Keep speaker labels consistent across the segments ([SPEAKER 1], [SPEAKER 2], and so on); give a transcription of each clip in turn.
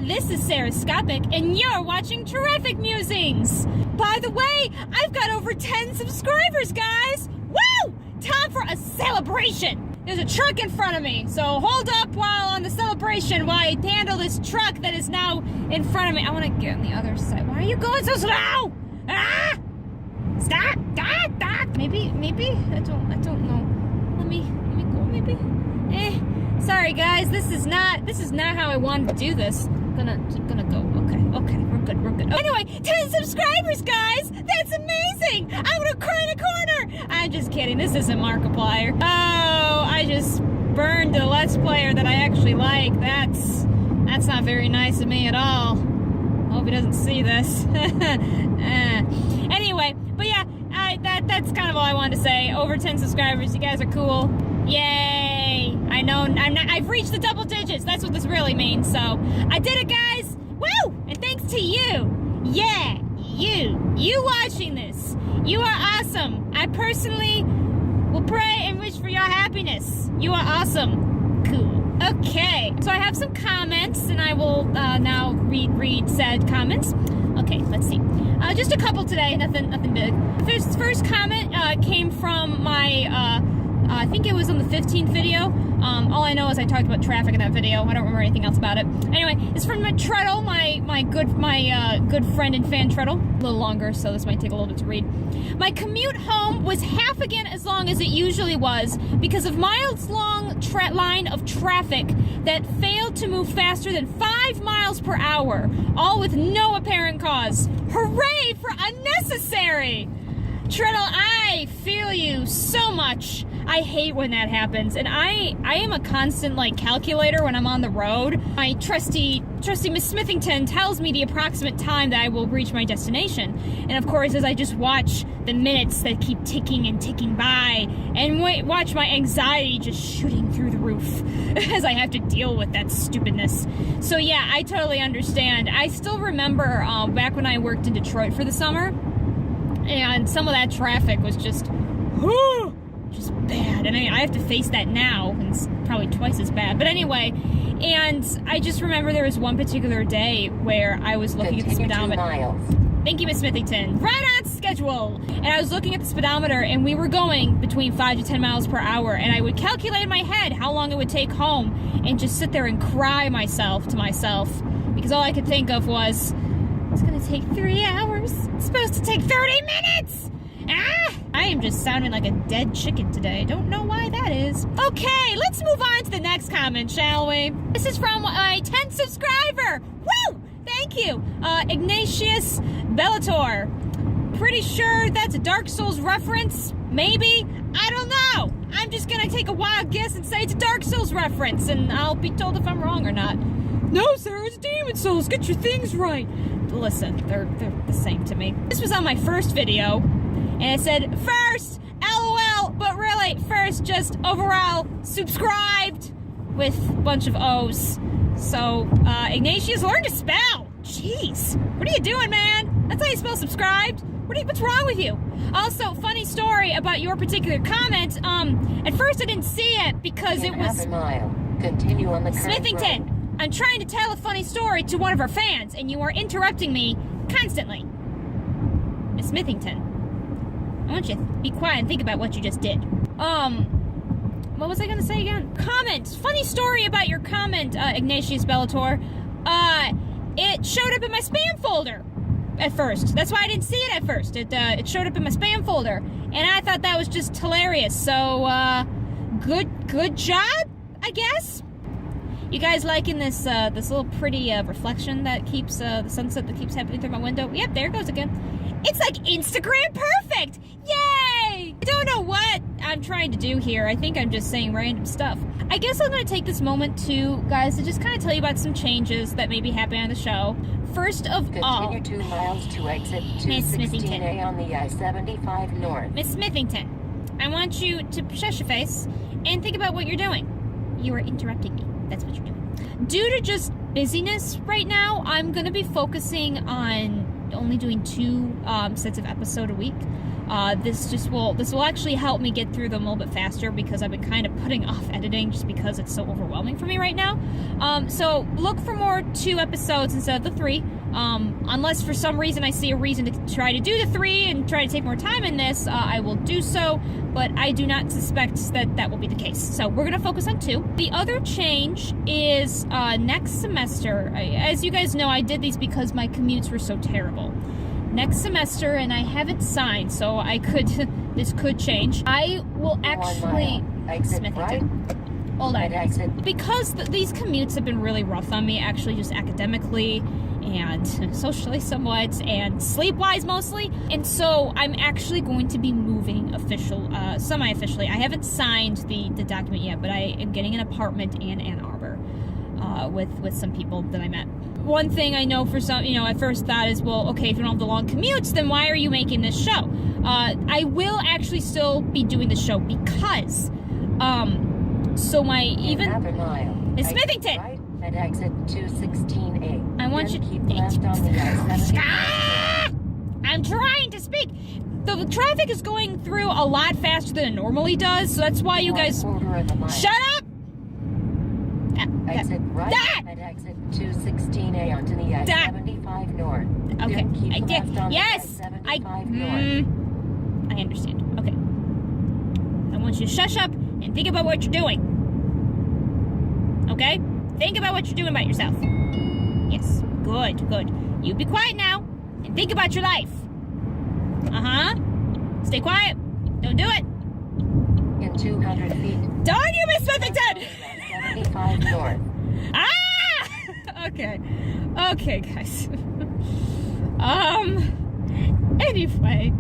[SPEAKER 1] this is Sarahscopic, and you're watching Traffic Musings. By the way, I've got over 10 subscribers, guys. Woo! Time for a celebration. There's a truck in front of me, so hold up while on the celebration while I handle this truck that is now in front of me. I want to get on the other side. Why are you going so slow? Ah! Stop! Stop! Stop! Maybe. I don't know. Let me go. Maybe. Sorry, guys. This is not how I wanted to do this. Gonna go. Okay. We're good. Anyway, 10 subscribers, guys. That's amazing. I'm gonna cry in a corner. I'm just kidding. This isn't Markiplier. Oh, I just burned a Let's Player that I actually like. That's not very nice of me at all. Hope he doesn't see this. Anyway, but yeah, that's kind of all I wanted to say. Over 10 subscribers. You guys are cool. Yay! I know I've reached the double digits. That's what this really means. So I did it, guys. Woo! And thanks to you. Yeah, you watching this. You are awesome. I personally will pray and wish for your happiness. You are awesome. Cool. Okay. So I have some comments, and I will now read said comments. Okay, let's see. Just a couple today. Nothing big. First comment came from my. I think it was on the 15th video. All I know is I talked about traffic in that video. I don't remember anything else about it. Anyway, it's from Treadle, my good friend and fan Treadle. A little longer, so this might take a little bit to read. My commute home was half again as long as it usually was because of miles-long line of traffic that failed to move faster than 5 miles per hour, all with no apparent cause. Hooray for unnecessary! Treadle, I feel you so much. I hate when that happens, and I am a constant calculator when I'm on the road. My trusty Miss Smithington tells me the approximate time that I will reach my destination, and of course, as I just watch the minutes that keep ticking and ticking by, and watch my anxiety just shooting through the roof as I have to deal with that stupidness. So yeah, I totally understand. I still remember back when I worked in Detroit for the summer, and some of that traffic was just bad, and I have to face that now, and it's probably twice as bad. But anyway, and I just remember there was one particular day where I was looking at the speedometer. Thank you, Miss Smithington. Right on schedule. And I was looking at the speedometer, and we were going between 5 to 10 miles per hour, and I would calculate in my head how long it would take home, and just sit there and cry to myself, because all I could think of was, it's gonna take 3 hours. It's supposed to take 30 minutes! I am just sounding like a dead chicken today. Don't know why that is. Okay, let's move on to the next comment, shall we? This is from a 10th subscriber. Woo! Thank you. Ignatius Bellator. Pretty sure that's a Dark Souls reference. Maybe. I don't know. I'm just gonna take a wild guess and say it's a Dark Souls reference, and I'll be told if I'm wrong or not. No, sir, it's Demon Souls. Get your things right. Listen, they're the same to me. This was on my first video, and it said, first, LOL, but really, first, just overall, subscribed, with a bunch of O's. So, Ignatius, learn to spell. Jeez, what are you doing, man? That's how you spell subscribed. What's wrong with you? Also, funny story about your particular comment. At first I didn't see it because it was... Continue on the Smithington. Road. I'm trying to tell a funny story to one of our fans, and you are interrupting me constantly. Miss Smithington. I want you to be quiet and think about what you just did. What was I gonna say again? Comment! Funny story about your comment, Ignatius Bellator. It showed up in my spam folder at first. That's why I didn't see it at first. It showed up in my spam folder, and I thought that was just hilarious. So, good job, I guess. You guys liking this little pretty reflection that keeps the sunset that keeps happening through my window? Yep, there it goes again. It's like Instagram perfect! Yay! I don't know what I'm trying to do here. I think I'm just saying random stuff. I guess I'm going to take this moment to, guys, to just kind of tell you about some changes that may be happening on the show. First of all...
[SPEAKER 2] Continue 2 miles to exit 216A on the I-75 North.
[SPEAKER 1] Miss Smithington, I want you to shush your face and think about what you're doing. You are interrupting me. That's what you're doing. Due to just busyness right now, I'm going to be focusing on only doing 2 sets of episode a week. This will actually help me get through them a little bit faster because I've been kind of putting off editing just because it's so overwhelming for me right now. So look for more 2 episodes instead of the 3. Unless for some reason I see a reason to try to do the 3 and try to take more time in this, I will do so, but I do not suspect that will be the case. So we're going to focus on 2. The other change is next semester. As you guys know, I did these because my commutes were so terrible. Next semester, and I haven't signed, so this could change. I will actually... Smithington. Hold on. Because these commutes have been really rough on me, actually, just academically and socially somewhat, and sleep-wise mostly. And so I'm actually going to be moving semi-officially. I haven't signed the document yet, but I am getting an apartment in Ann Arbor with some people that I met. One thing I know for some, at first thought is, well, okay, if you don't have the long commutes, then why are you making this show? I will actually still be doing the show because, so my even... It's Smithington!
[SPEAKER 2] Right at exit 216A.
[SPEAKER 1] I want you...
[SPEAKER 2] Keep left on the I-75.
[SPEAKER 1] I'm trying to speak! The traffic is going through a lot faster than it normally does, so that's why you guys... Shut up!
[SPEAKER 2] Exit right at exit 216A onto the I-75 North.
[SPEAKER 1] Okay.
[SPEAKER 2] Keep left on
[SPEAKER 1] Yes!
[SPEAKER 2] the I-75 North.
[SPEAKER 1] I understand. Okay. I want you to shush up and think about what you're doing. Okay? Think about what you're doing about yourself. Yes. Good, good. You be quiet now and think about your life. Uh-huh. Stay quiet. Don't do it.
[SPEAKER 2] In 200 feet.
[SPEAKER 1] Darn you, Miss Smithington!
[SPEAKER 2] 75 North.
[SPEAKER 1] Ah! Okay. Okay, guys. Anyway,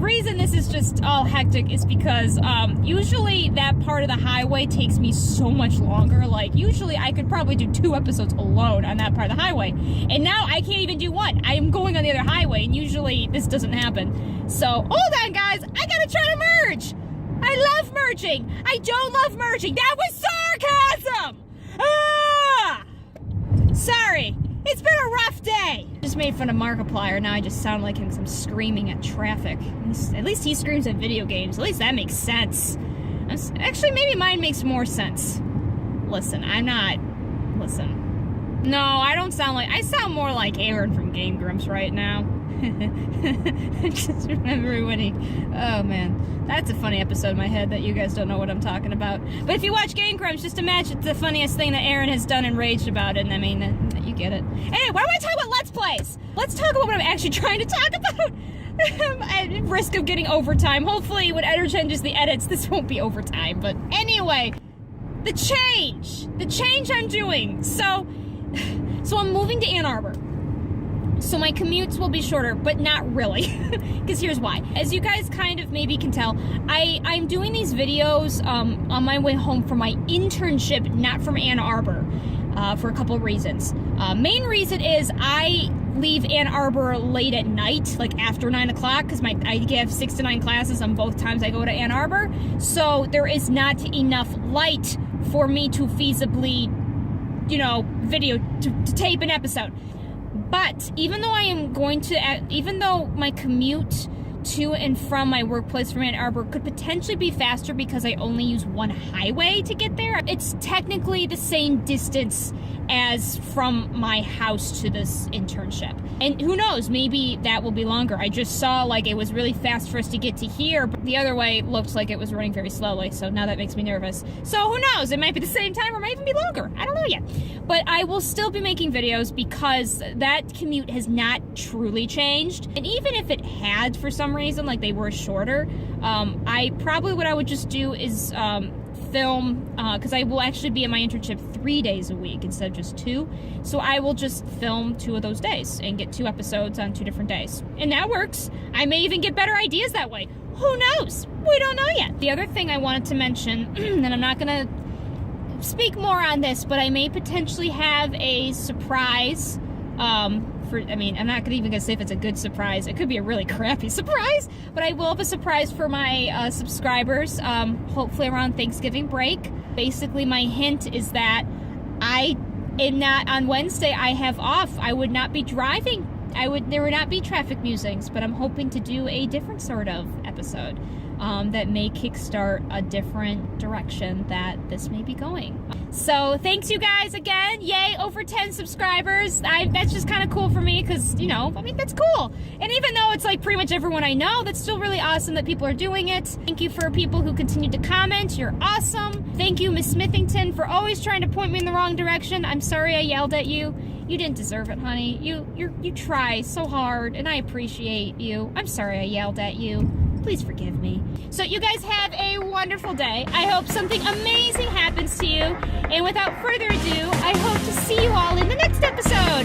[SPEAKER 1] reason this is just all hectic is because, usually that part of the highway takes me so much longer. Like, usually I could probably do 2 episodes alone on that part of the highway. And now I can't even do 1. I am going on the other highway, and usually this doesn't happen. So, hold on, guys. I gotta try to merge. I love merging. I don't love merging. That was sarcasm! Ah! Sorry. It's been a rough day. Just made fun of Markiplier. Now I just sound like him because I'm screaming at traffic. At least he screams at video games. At least that makes sense. Actually, maybe mine makes more sense. Listen, Listen. No, I don't sound like... I sound more like Aaron from Game Grumps right now. I just remember when he... Oh, man. That's a funny episode in my head that you guys don't know what I'm talking about. But if you watch Game Grumps, just imagine the funniest thing that Aaron has done and raged about it. And I mean, you get it. Anyway, why do I talk about Let's Plays? Let's talk about what I'm actually trying to talk about. At risk of getting overtime. Hopefully, when Editor changes the edits, this won't be overtime. But anyway, the change I'm doing. So I'm moving to Ann Arbor. So my commutes will be shorter, but not really. Because here's why. As you guys kind of maybe can tell, I'm doing these videos on my way home from my internship, not from Ann Arbor, for a couple of reasons. Main reason is I leave Ann Arbor late at night, like after 9 o'clock, because I have 6 to 9 classes on both times I go to Ann Arbor. So there is not enough light for me to feasibly, to tape an episode. But even though even though my commute to and from my workplace from Ann Arbor could potentially be faster because I only use one highway to get there, it's technically the same distance as from my house to this internship. And who knows, maybe that will be longer. I just saw like it was really fast for us to get to here, but the other way looked like it was running very slowly, so now that makes me nervous. So who knows, it might be the same time or might even be longer. I don't know yet. But I will still be making videos because that commute has not truly changed. And even if it had for some reason, like they were shorter, what I would just do is film, because I will actually be at my internship 3 days a week instead of just 2. So I will just film 2 of those days and get 2 episodes on 2 different days. And that works. I may even get better ideas that way. Who knows? We don't know yet. The other thing I wanted to mention, and I'm not going to speak more on this, but I may potentially have a surprise I'm not even going to say if it's a good surprise. It could be a really crappy surprise, but I will have a surprise for my subscribers, hopefully around Thanksgiving break. Basically, my hint is that on Wednesday, I have off. I would not be driving there would not be traffic musings, but I'm hoping to do a different sort of episode that may kickstart a different direction that this may be going. So thanks you guys again. Yay, over 10 subscribers. That's just kind of cool for me because, you know, I mean, that's cool. And even though it's like pretty much everyone I know, that's still really awesome that people are doing it. Thank you for people who continue to comment. You're awesome. Thank you, Miss Smithington, for always trying to point me in the wrong direction. I'm sorry I yelled at you. You didn't deserve it, honey. You try so hard, and I appreciate you. I'm sorry I yelled at you. Please forgive me. So you guys have a wonderful day. I hope something amazing happens to you. And without further ado, I hope to see you all in the next episode.